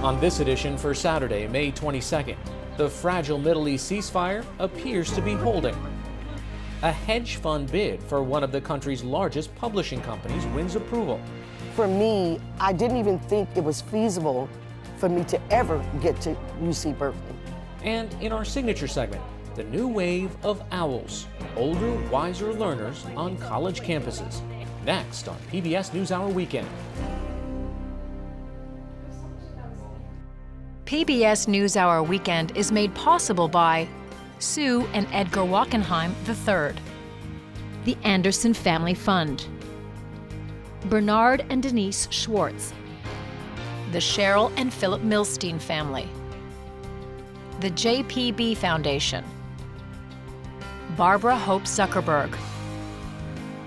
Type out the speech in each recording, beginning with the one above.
On this edition for Saturday, May 22nd, the fragile Middle East ceasefire appears to be holding. A hedge fund bid for one of the country's largest publishing companies wins approval. For me, I didn't even think it was feasible for me to ever get to UC Berkeley. And in our signature segment, the new wave of owls, older, wiser learners on college campuses. Next on PBS NewsHour Weekend. PBS NewsHour Weekend is made possible by Sue and Edgar Wackenheim III, the Anderson Family Fund, Bernard and Denise Schwartz, the Cheryl and Philip Milstein family, the JPB Foundation, Barbara Hope Zuckerberg,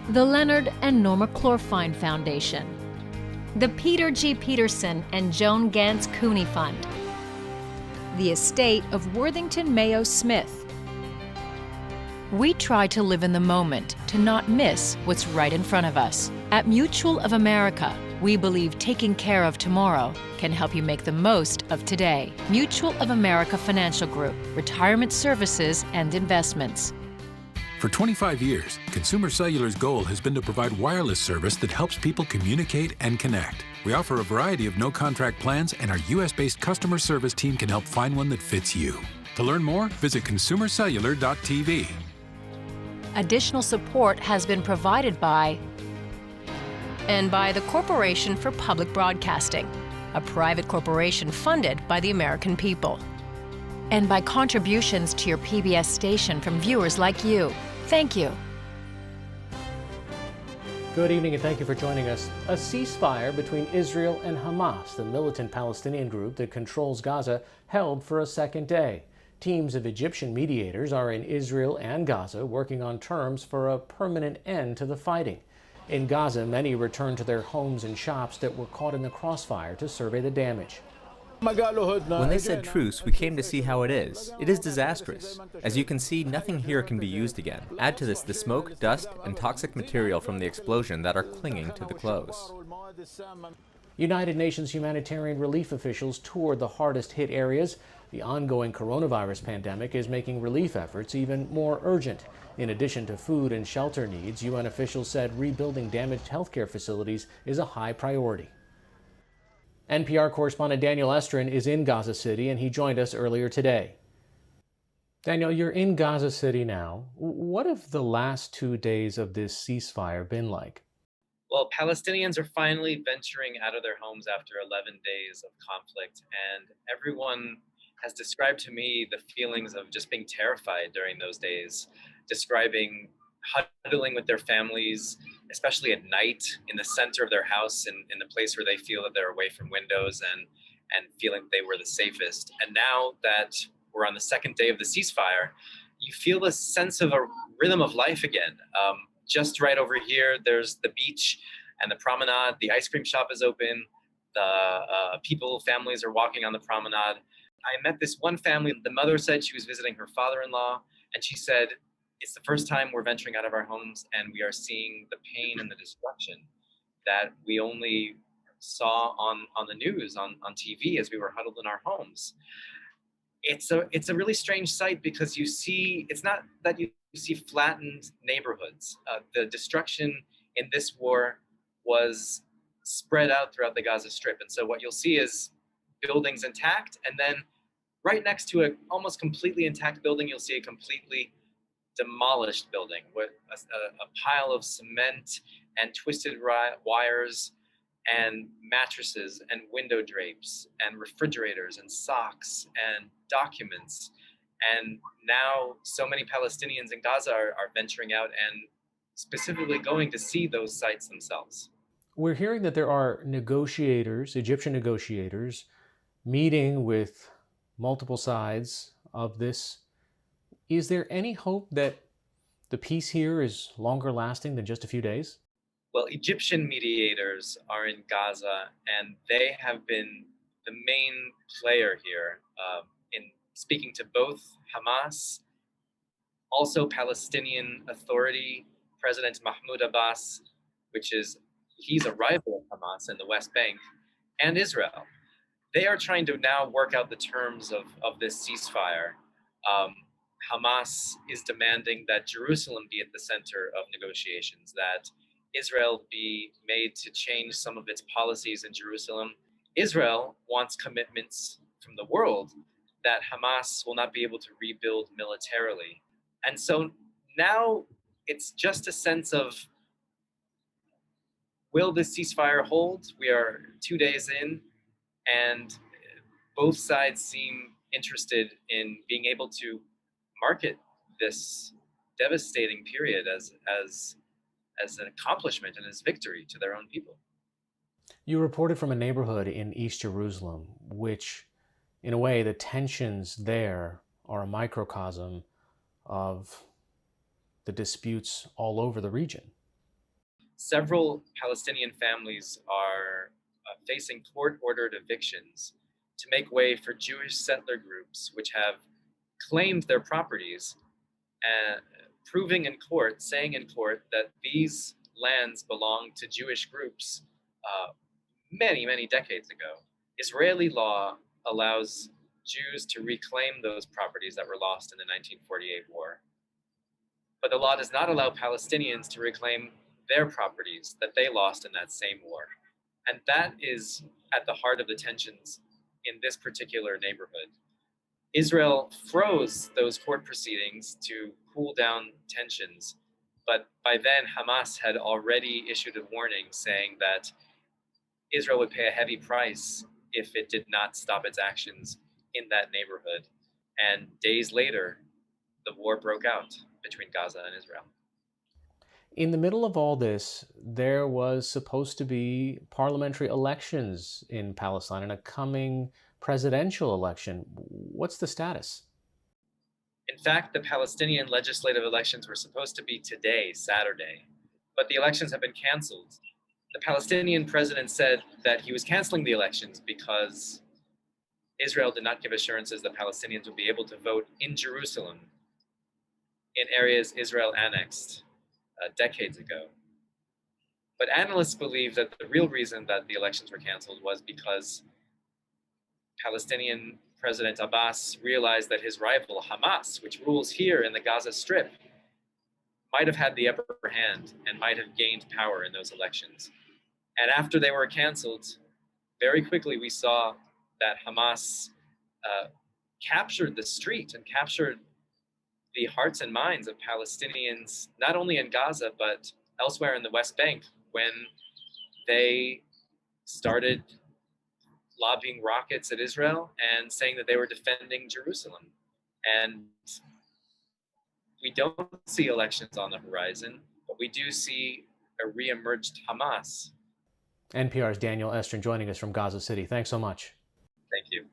the Leonard and Norma Clorfine Foundation, the Peter G. Peterson and Joan Gantz Cooney Fund, the estate of Worthington Mayo Smith. We try to live in the moment, to not miss what's right in front of us. At Mutual of America, we believe taking care of tomorrow can help you make the most of today. Mutual of America Financial Group, retirement services and investments. For 25 years, Consumer Cellular's goal has been to provide wireless service that helps people communicate and connect. We offer a variety of no-contract plans, and our U.S.-based customer service team can help find one that fits you. To learn more, visit consumercellular.tv. Additional support has been provided by the Corporation for Public Broadcasting, a private corporation funded by the American people, and by contributions to your PBS station from viewers like you. Thank you. Good evening and thank you for joining us. A ceasefire between Israel and Hamas, the militant Palestinian group that controls Gaza, held for a second day. Teams of Egyptian mediators are in Israel and Gaza working on terms for a permanent end to the fighting. In Gaza, many returned to their homes and shops that were caught in the crossfire to survey the damage. When they said truce, we came to see how it is. It is disastrous. As you can see, nothing here can be used again. Add to this the smoke, dust, and toxic material from the explosion that are clinging to the clothes. United Nations humanitarian relief officials toured the hardest hit areas. The ongoing coronavirus pandemic is making relief efforts even more urgent. In addition to food and shelter needs, UN officials said rebuilding damaged healthcare facilities is a high priority. NPR correspondent Daniel Estrin is in Gaza City, and he joined us earlier today. Daniel, you're in Gaza City now. What have the last 2 days of this ceasefire been like? Well, Palestinians are finally venturing out of their homes after 11 days of conflict, and everyone has described to me the feelings of just being terrified during those days, describing huddling with their families, especially at night in the center of their house and in the place where they feel that they're away from windows and feeling they were the safest. And now that we're on the second day of the ceasefire, you feel a sense of a rhythm of life again. Just right over here, there's the beach and the promenade. The ice cream shop is open. The families are walking on the promenade. I met this one family. The mother said she was visiting her father-in-law, and she said, it's the first time we're venturing out of our homes and we are seeing the pain and the destruction that we only saw on the news, on TV as we were huddled in our homes. It's a really strange sight because you see, it's not that you see flattened neighborhoods. The destruction in this war was spread out throughout the Gaza Strip. And so what you'll see is buildings intact, and then right next to an almost completely intact building, you'll see a completely demolished building with a pile of cement and twisted wires and mattresses and window drapes and refrigerators and socks and documents. And now so many Palestinians in Gaza are venturing out and specifically going to see those sites themselves. We're hearing that there are negotiators, Egyptian negotiators, meeting with multiple sides of this. Is there any hope that the peace here is longer lasting than just a few days? Well, Egyptian mediators are in Gaza, and they have been the main player here in speaking to both Hamas, also Palestinian Authority, President Mahmoud Abbas, he's a rival of Hamas in the West Bank, and Israel. they are trying to now work out the terms of this ceasefire. Hamas is demanding that Jerusalem be at the center of negotiations, that Israel be made to change some of its policies in Jerusalem. Israel wants commitments from the world that Hamas will not be able to rebuild militarily. And so now it's just a sense of, will this ceasefire hold? We are 2 days in, and both sides seem interested in being able to market this devastating period as an accomplishment and as victory to their own people. You reported from a neighborhood in East Jerusalem, which, in a way, the tensions there are a microcosm of the disputes all over the region. Several Palestinian families are facing court-ordered evictions to make way for Jewish settler groups which have claimed their properties, proving in court, saying in court that these lands belong to Jewish groups many, many decades ago. Israeli law allows Jews to reclaim those properties that were lost in the 1948 war. But the law does not allow Palestinians to reclaim their properties that they lost in that same war. And that is at the heart of the tensions in this particular neighborhood. Israel froze those court proceedings to cool down tensions, but by then Hamas had already issued a warning saying that Israel would pay a heavy price if it did not stop its actions in that neighborhood. And days later, the war broke out between Gaza and Israel. In the middle of all this, there was supposed to be parliamentary elections in Palestine and a coming presidential election. What's the status? In fact, the Palestinian legislative elections were supposed to be today, Saturday, but the elections have been canceled. The Palestinian president said that he was canceling the elections because Israel did not give assurances that Palestinians would be able to vote in Jerusalem, in areas Israel annexed decades ago. But analysts believe that the real reason that the elections were canceled was because Palestinian President Abbas realized that his rival Hamas, which rules here in the Gaza Strip, might have had the upper hand and might have gained power in those elections. And after they were canceled, very quickly we saw that Hamas captured the street and captured the hearts and minds of Palestinians, not only in Gaza, but elsewhere in the West Bank, when they started lobbing rockets at Israel and saying that they were defending Jerusalem. And we don't see elections on the horizon, but we do see a re-emerged Hamas. NPR's Daniel Estrin joining us from Gaza City. Thanks so much. Thank you.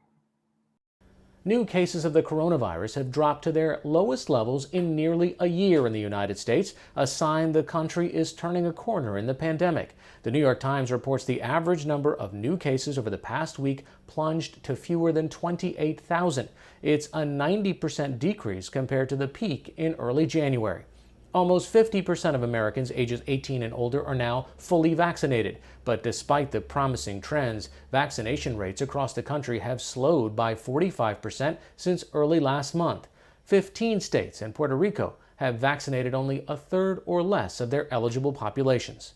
New cases of the coronavirus have dropped to their lowest levels in nearly a year in the United States, a sign the country is turning a corner in the pandemic. The New York Times reports the average number of new cases over the past week plunged to fewer than 28,000. It's a 90% decrease compared to the peak in early January. Almost 50% of Americans ages 18 and older are now fully vaccinated. But despite the promising trends, vaccination rates across the country have slowed by 45% since early last month. 15 states and Puerto Rico have vaccinated only a third or less of their eligible populations.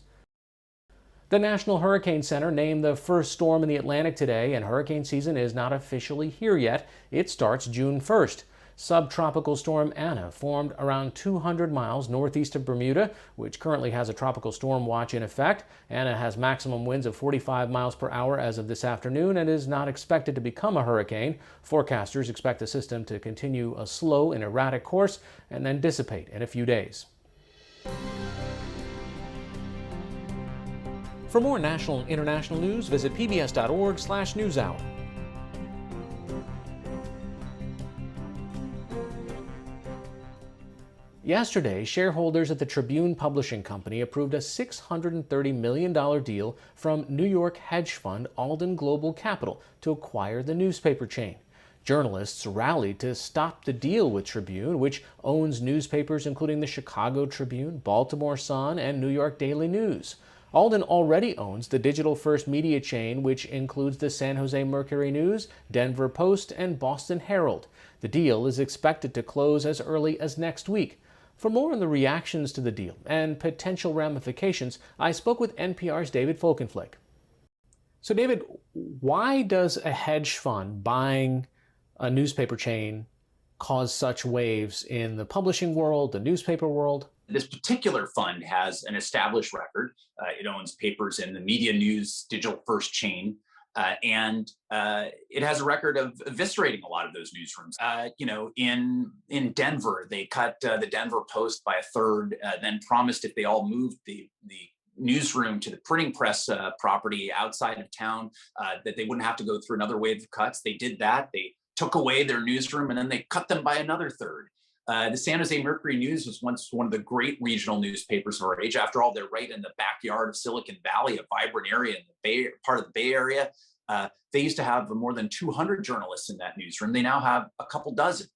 The National Hurricane Center named the first storm in the Atlantic today, and hurricane season is not officially here yet. It starts June 1st. Subtropical storm Anna formed around 200 miles northeast of Bermuda, which currently has a tropical storm watch in effect. Anna has maximum winds of 45 miles per hour as of this afternoon and is not expected to become a hurricane. Forecasters expect the system to continue a slow and erratic course and then dissipate in a few days. For more national and international news, visit pbs.org/newshour. Yesterday, shareholders at the Tribune Publishing Company approved a $630 million deal from New York hedge fund Alden Global Capital to acquire the newspaper chain. Journalists rallied to stop the deal with Tribune, which owns newspapers including the Chicago Tribune, Baltimore Sun, and New York Daily News. Alden already owns the digital-first media chain, which includes the San Jose Mercury News, Denver Post, and Boston Herald. The deal is expected to close as early as next week. For more on the reactions to the deal and potential ramifications, I spoke with NPR's David Folkenflik. So David, why does a hedge fund buying a newspaper chain cause such waves in the publishing world, the newspaper world? This particular fund has an established record. It owns papers in the media news digital first chain. And it has a record of eviscerating a lot of those newsrooms. In Denver, they cut the Denver Post by a third, then promised if they all moved the newsroom to the printing press property outside of town, that they wouldn't have to go through another wave of cuts. They did that. They took away their newsroom and then they cut them by another third. The San Jose Mercury News was once one of the great regional newspapers of our age. After all, they're right in the backyard of Silicon Valley, a vibrant area in the part of the Bay Area. They used to have more than 200 journalists in that newsroom. They now have a couple dozen.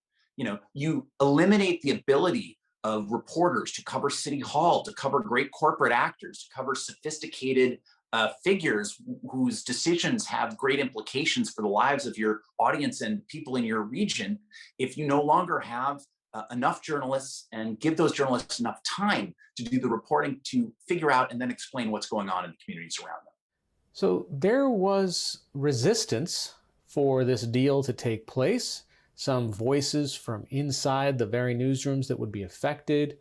You eliminate the ability of reporters to cover City Hall, to cover great corporate actors, to cover sophisticated figures whose decisions have great implications for the lives of your audience and people in your region. If you no longer have enough journalists and give those journalists enough time to do the reporting, to figure out and then explain what's going on in the communities around them. So there was resistance for this deal to take place. Some voices from inside the very newsrooms that would be affected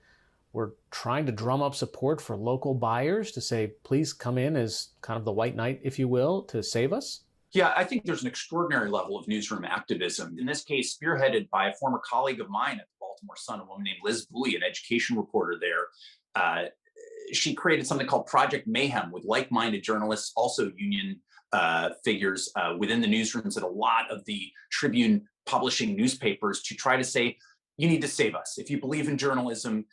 were trying to drum up support for local buyers to say, please come in as kind of the white knight, if you will, to save us. Yeah, I think there's an extraordinary level of newsroom activism. In this case, spearheaded by a former colleague of mine at the Baltimore Sun, a woman named Liz Bowie, an education reporter there. She created something called Project Mayhem with like-minded journalists, also union figures within the newsrooms at a lot of the Tribune publishing newspapers to try to say, you need to save us. If you believe in journalism,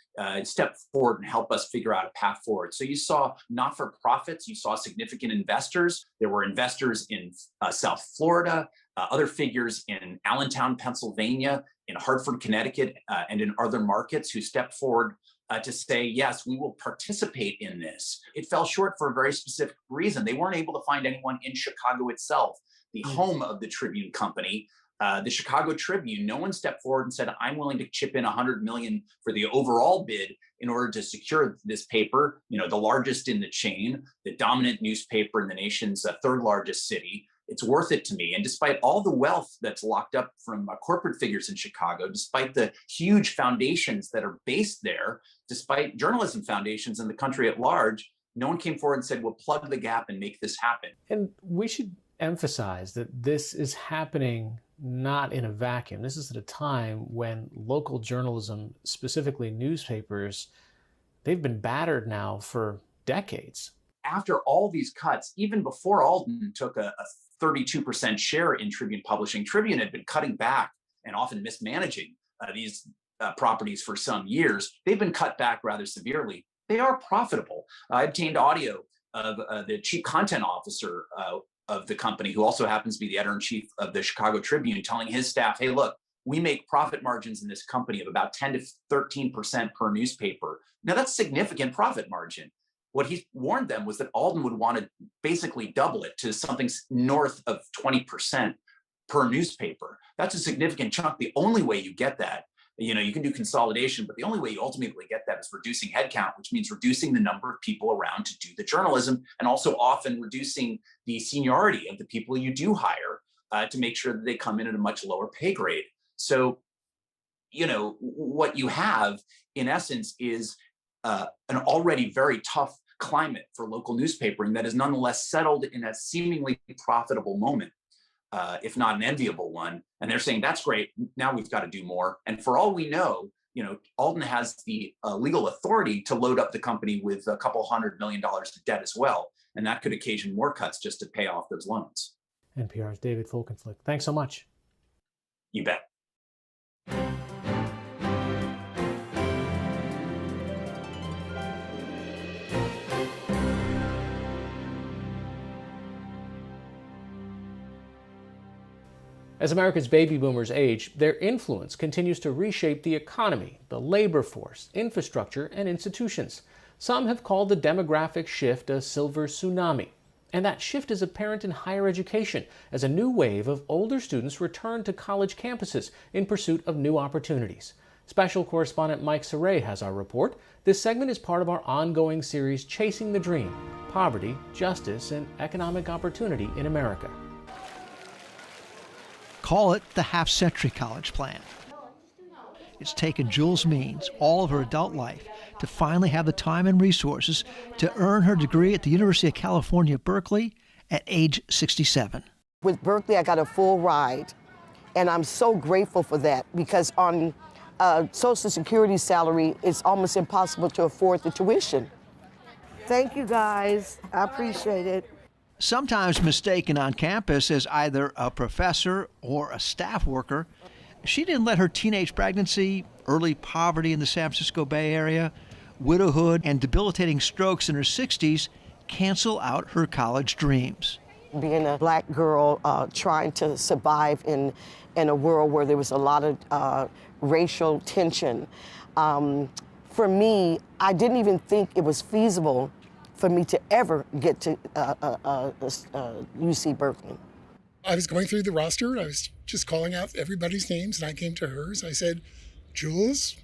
step forward and help us figure out a path forward. So you saw not-for-profits, you saw significant investors. There were investors in South Florida, other figures in Allentown, Pennsylvania, in Hartford, Connecticut, and in other markets who stepped forward to say, yes, we will participate in this. It fell short for a very specific reason. They weren't able to find anyone in Chicago itself, the home of the Tribune Company. The Chicago Tribune, no one stepped forward and said, I'm willing to chip in $100 million for the overall bid in order to secure this paper, the largest in the chain, the dominant newspaper in the nation's third largest city. It's worth it to me. And despite all the wealth that's locked up from corporate figures in Chicago, despite the huge foundations that are based there, despite journalism foundations in the country at large, no one came forward and said, we'll plug the gap and make this happen. And we should emphasize that this is happening not in a vacuum. This is at a time when local journalism, specifically newspapers, they've been battered now for decades. After all these cuts, even before Alden took a 32% share in Tribune Publishing, Tribune had been cutting back and often mismanaging these properties for some years. They've been cut back rather severely. They are profitable. I obtained audio of the chief content officer of the company, who also happens to be the editor-in-chief of the Chicago Tribune, telling his staff, hey, look, we make profit margins in this company of about 10 to 13% per newspaper. Now, that's significant profit margin. What he warned them was that Alden would want to basically double it to something north of 20% per newspaper. That's a significant chunk. The only way you get that, you can do consolidation, but the only way you ultimately get that is reducing headcount, which means reducing the number of people around to do the journalism, and also often reducing the seniority of the people you do hire to make sure that they come in at a much lower pay grade. So, what you have, in essence, is an already very tough climate for local newspapering that is nonetheless settled in a seemingly profitable moment, if not an enviable one. And they're saying, that's great, now we've got to do more. And for all we know, Alden has the legal authority to load up the company with a couple $100 million of debt as well. And that could occasion more cuts just to pay off those loans. NPR's David Folkenflik. Thanks so much. You bet. As America's baby boomers age, their influence continues to reshape the economy, the labor force, infrastructure, and institutions. Some have called the demographic shift a silver tsunami. And that shift is apparent in higher education as a new wave of older students return to college campuses in pursuit of new opportunities. Special correspondent Mike Saray has our report. This segment is part of our ongoing series Chasing the Dream: Poverty, Justice, and Economic Opportunity in America. Call it the half-century college plan. It's taken Jules Means all of her adult life to finally have the time and resources to earn her degree at the University of California, Berkeley at age 67. With Berkeley, I got a full ride, and I'm so grateful for that because on Social Security salary, it's almost impossible to afford the tuition. Thank you, guys. I appreciate it. Sometimes mistaken on campus as either a professor or a staff worker, she didn't let her teenage pregnancy, early poverty in the San Francisco Bay Area, widowhood, and debilitating strokes in her 60s cancel out her college dreams. Being a black girl trying to survive in a world where there was a lot of racial tension, for me, I didn't even think it was feasible for me to ever get to UC Berkeley. I was going through the roster, and I was just calling out everybody's names, and I came to hers. I said, Jules?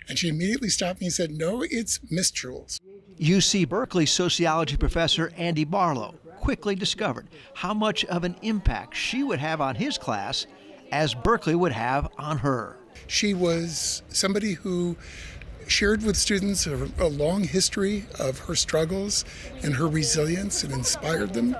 And she immediately stopped me and said, no, it's Miss Jules. UC Berkeley sociology professor Andy Barlow quickly discovered how much of an impact she would have on his class as Berkeley would have on her. She was somebody who shared with students a long history of her struggles and her resilience and inspired them.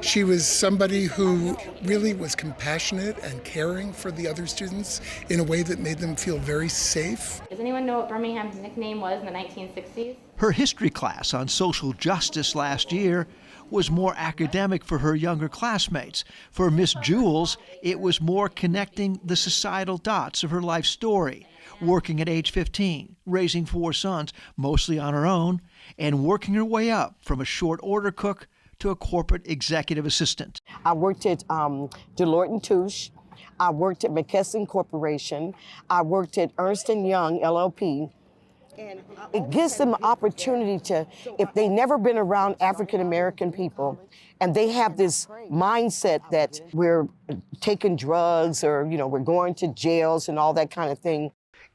She was somebody who really was compassionate and caring for the other students in a way that made them feel very safe. Does anyone know what Birmingham's nickname was in the 1960s? Her history class on social justice last year was more academic for her younger classmates. For Miss Jules, it was more connecting the societal dots of her life story. Working at age 15, raising 4 sons, mostly on her own, and working her way up from a short order cook to a corporate executive assistant. I worked at Deloitte & Touche. I worked at McKesson Corporation. I worked at Ernst & Young, LLP. It gives them an opportunity to, if they've never been around African American people, and they have this mindset that we're taking drugs or, we're going to jails and all that kind of thing.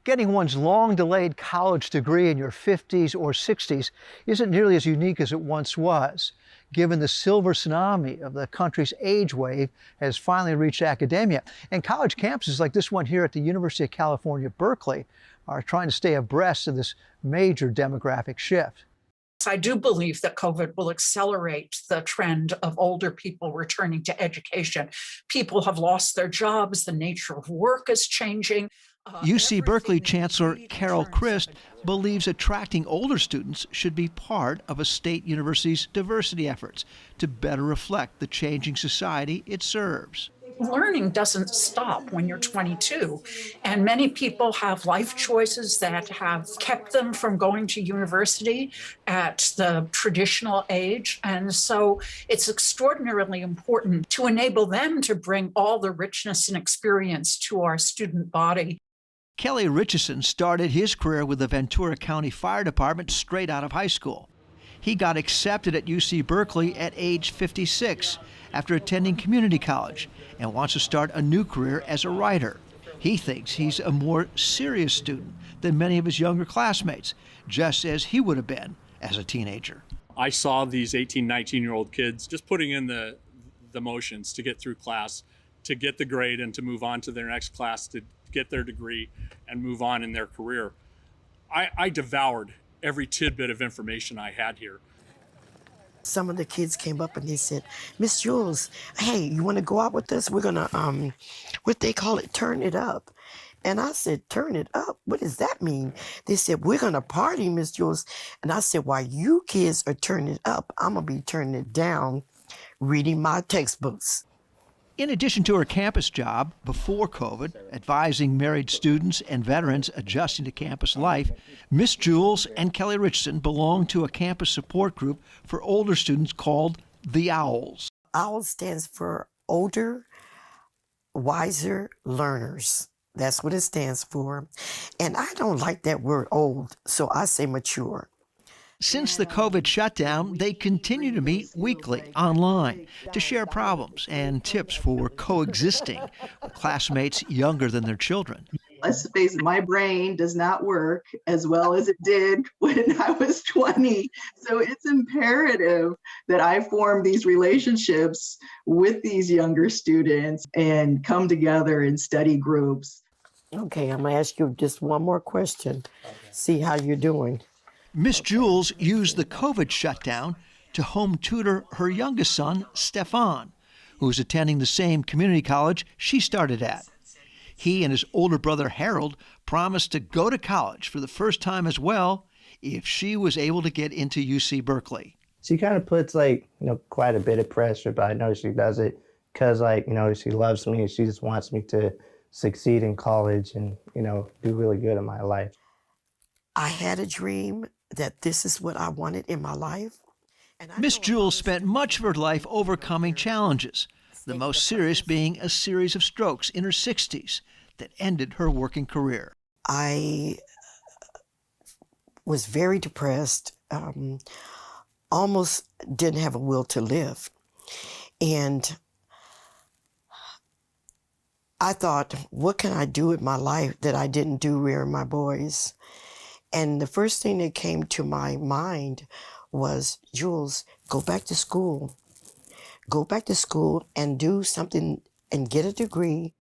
Getting one's long-delayed college degree in your 50s or 60s isn't nearly as unique as it once was, given the silver tsunami of the country's age wave has finally reached academia. And college campuses like this one here at the University of California, Berkeley, are trying to stay abreast of this major demographic shift. I do believe that COVID will accelerate the trend of older people returning to education. People have lost their jobs, the nature of work is changing. UC Berkeley Chancellor Carol Christ believes attracting older students should be part of a state university's diversity efforts to better reflect the changing society it serves. Learning doesn't stop when you're 22, and many people have life choices that have kept them from going to university at the traditional age, and so it's extraordinarily important to enable them to bring all the richness and experience to our student body. Kelly Richardson started his career with the Ventura County Fire Department straight out of high school. He got accepted at UC Berkeley at age 56 after attending community college and wants to start a new career as a writer. He thinks he's a more serious student than many of his younger classmates, just as he would have been as a teenager. I saw these 18, 19-year-old kids just putting in the motions to get through class, to get the grade and to move on to their next class, to get their degree and move on in their career. I devoured every tidbit of information I had here. Some of the kids came up and they said, Miss Jules, hey, you want to go out with us? We're going to, what they call it, turn it up. And I said, turn it up? What does that mean? They said, we're going to party, Miss Jules. And I said, while you kids are turning it up, I'm going to be turning it down, reading my textbooks. In addition to her campus job before COVID, advising married students and veterans adjusting to campus life, Miss Jules and Kelly Richardson belong to a campus support group for older students called the OWLs. OWL stands for Older, Wiser Learners. That's what it stands for. And I don't like that word old, so I say mature. Since the COVID shutdown, they continue to meet weekly online to share problems and tips for coexisting with classmates younger than their children. Let's face it, my brain does not work as well as it did when I was 20. So it's imperative that I form these relationships with these younger students and come together in study groups. Okay, I'm gonna ask you just one more question. See how you're doing. Miss Jules used the COVID shutdown to home tutor her youngest son, Stefan, who is attending the same community college she started at. He and his older brother, Harold, promised to go to college for the first time as well if she was able to get into UC Berkeley. She kind of puts quite a bit of pressure, but I know she does it because she loves me and she just wants me to succeed in college and, do really good in my life. I had a dream that this is what I wanted in my life. Miss Jules spent much of her life overcoming challenges, the most serious being a series of strokes in her 60s that ended her working career. I was very depressed, almost didn't have a will to live. And I thought, what can I do with my life that I didn't do rearing my boys? And the first thing that came to my mind was, Jules, go back to school. Go back to school and do something and get a degree.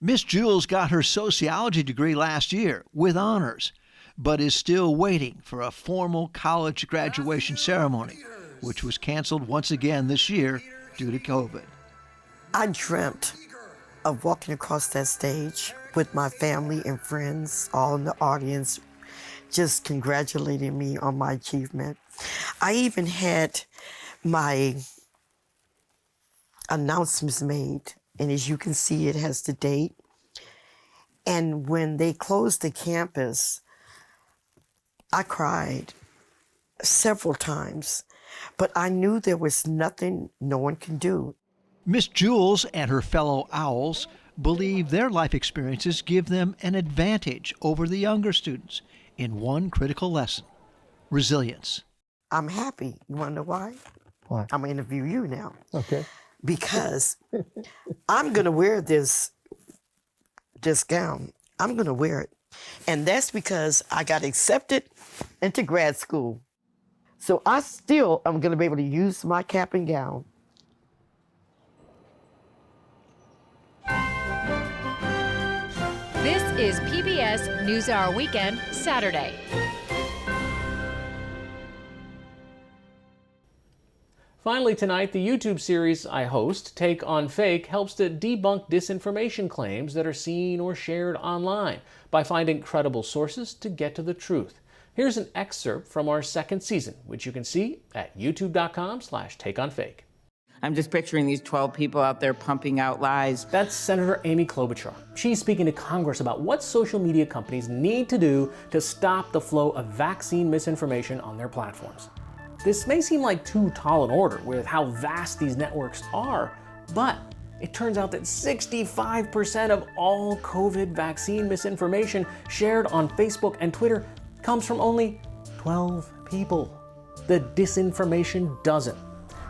Miss Jules got her sociology degree last year with honors, but is still waiting for a formal college graduation ceremony, which was canceled once again this year due to COVID. I dreamt of walking across that stage with my family and friends, all in the audience, just congratulating me on my achievement. I even had my announcements made, and as you can see, it has the date. And when they closed the campus, I cried several times, but I knew there was nothing no one can do. Miss Jules and her fellow owls believe their life experiences give them an advantage over the younger students in one critical lesson: resilience. I'm happy. You want to know why? Why? I'm going to interview you now. Okay. Because I'm going to wear this gown. I'm going to wear it. And that's because I got accepted into grad school. So I still am going to be able to use my cap and gown. This is PBS NewsHour Weekend, Saturday. Finally tonight, the YouTube series I host, Take on Fake, helps to debunk disinformation claims that are seen or shared online by finding credible sources to get to the truth. Here's an excerpt from our second season, which you can see at youtube.com/takeonfake. I'm just picturing these 12 people out there pumping out lies. That's Senator Amy Klobuchar. She's speaking to Congress about what social media companies need to do to stop the flow of vaccine misinformation on their platforms. This may seem like too tall an order with how vast these networks are, but it turns out that 65% of all COVID vaccine misinformation shared on Facebook and Twitter comes from only 12 people. The disinformation dozen.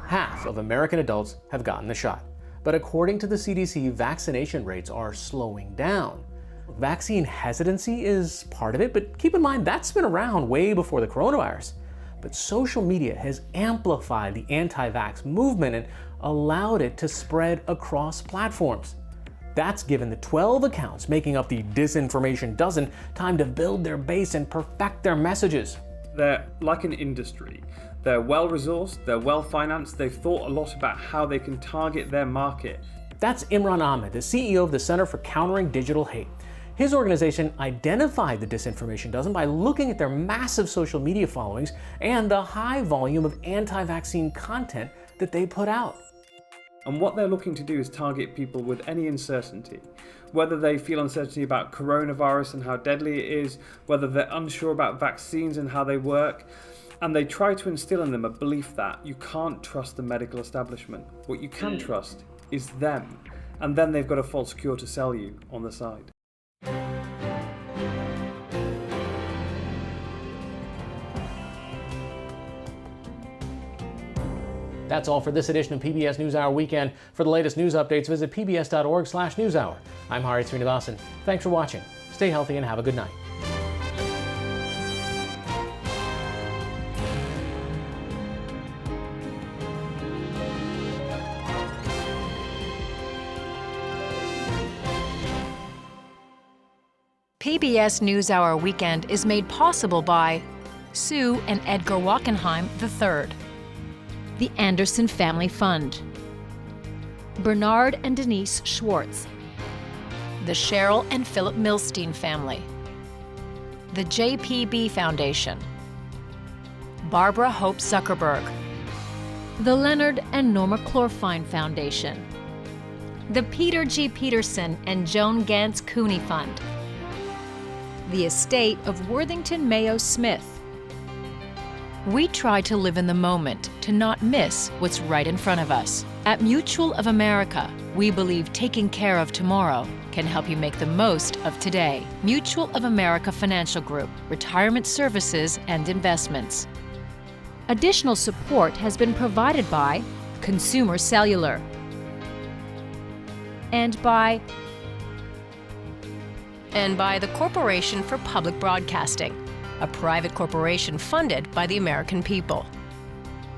Half of American adults have gotten the shot. But according to the CDC, vaccination rates are slowing down. Vaccine hesitancy is part of it, but keep in mind that's been around way before the coronavirus. But social media has amplified the anti-vax movement and allowed it to spread across platforms. That's given the 12 accounts making up the disinformation dozen time to build their base and perfect their messages. They're like an industry. They're well-resourced, they're well-financed, they've thought a lot about how they can target their market. That's Imran Ahmed, the CEO of the Center for Countering Digital Hate. His organization identified the disinformation dozen by looking at their massive social media followings and the high volume of anti-vaccine content that they put out. And what they're looking to do is target people with any uncertainty, whether they feel uncertainty about coronavirus and how deadly it is, whether they're unsure about vaccines and how they work, and they try to instill in them a belief that you can't trust the medical establishment. What you can trust is them, and then they've got a false cure to sell you on the side. That's all for this edition of PBS NewsHour Weekend. For the latest news updates, visit pbs.org/newshour. I'm Hari Srinivasan. Thanks for watching. Stay healthy and have a good night. PBS NewsHour Weekend is made possible by Sue and Edgar Wackenheim III, the Anderson Family Fund, Bernard and Denise Schwartz, the Cheryl and Philip Milstein family, the JPB Foundation, Barbara Hope Zuckerberg, the Leonard and Norma Clorfine Foundation, the Peter G. Peterson and Joan Gantz Cooney Fund, the estate of Worthington Mayo Smith. We try to live in the moment, to not miss what's right in front of us. At Mutual of America, we believe taking care of tomorrow can help you make the most of today. Mutual of America Financial Group, retirement services and investments. Additional support has been provided by Consumer Cellular and by the Corporation for Public Broadcasting, a private corporation funded by the American people.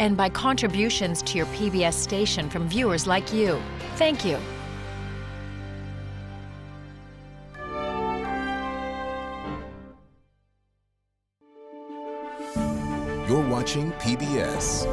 And by contributions to your PBS station from viewers like you. Thank you. You're watching PBS.